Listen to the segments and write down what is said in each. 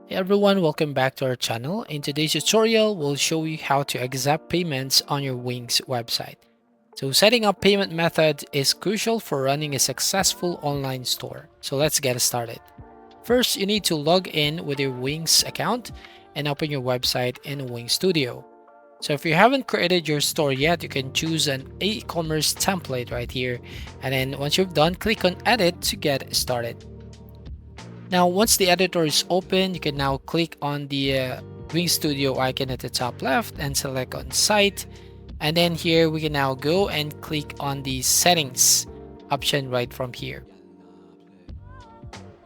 Hey everyone, welcome back to our channel. In today's tutorial, we'll show you how to accept payments on your Wings website. So setting up payment methods is crucial for running a successful online store. So let's get started. First, you need to log in with your Wings account and open your website in Wings Studio. So if you haven't created your store yet, you can choose an e-commerce template right here. And then once you've done, click on edit to get started. Now, once the editor is open, you can now click on the Wing Studio icon at the top left and select on site. And then here we can now go and click on the settings option right from here.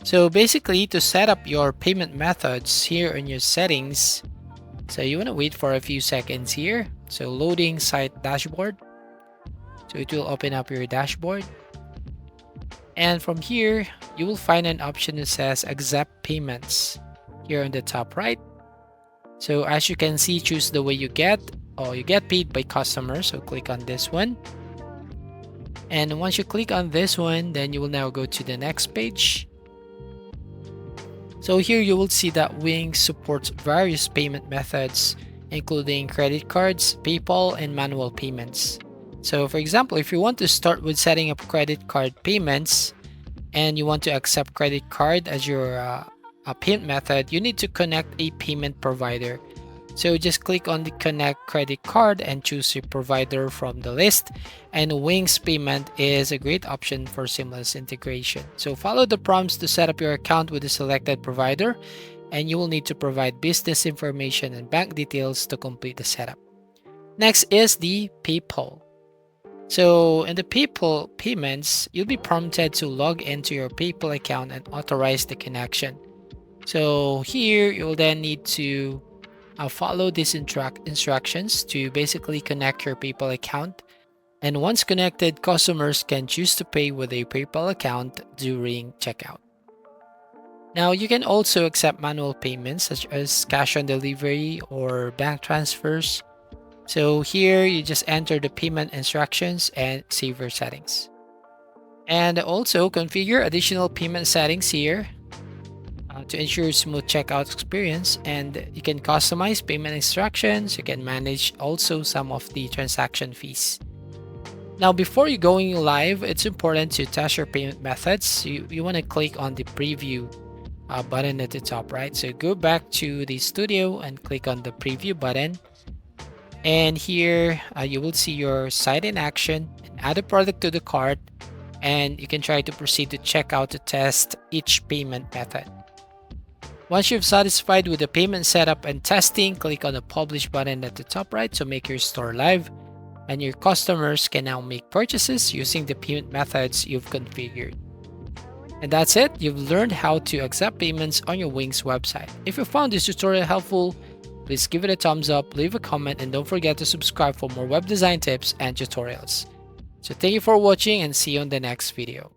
So basically, to set up your payment methods here in your settings, so you want to wait for a few seconds here. So loading site dashboard. So it will open up your dashboard. And from here, you will find an option that says accept payments here on the top right. So as you can see, choose the way you get paid by customers. So click on this one. And once you click on this one, then you will now go to the next page. So here you will see that Wings supports various payment methods, including credit cards, PayPal, and manual payments. So for example, if you want to start with setting up credit card payments and you want to accept credit card as your payment method, you need to connect a payment provider. So just click on the connect credit card and choose your provider from the list. And Wings Payment is a great option for seamless integration. So follow the prompts to set up your account with the selected provider, and you will need to provide business information and bank details to complete the setup. Next is the PayPal. So in the PayPal payments, you'll be prompted to log into your PayPal account and authorize the connection. So here you'll then need to follow these instructions to basically connect your PayPal account. And once connected, customers can choose to pay with a PayPal account during checkout. Now you can also accept manual payments such as cash on delivery or bank transfers. So here you just enter the payment instructions and save your settings. And also configure additional payment settings here to ensure smooth checkout experience. And you can customize payment instructions. You can manage also some of the transaction fees. Now, before you going live, it's important to test your payment methods. You want to click on the preview button at the top right. So go back to the studio and click on the preview button. And here you will see your site in action. Add a product to the cart, and you can try to proceed to checkout to test each payment method. Once you've satisfied with the payment setup and testing, click on the publish button at the top right to make your store live, and your customers can now make purchases using the payment methods you've configured. And that's it. You've learned how to accept payments on your Wings website. If you found this tutorial helpful, please give it a thumbs up, leave a comment, and don't forget to subscribe for more web design tips and tutorials. So thank you for watching and see you on the next video.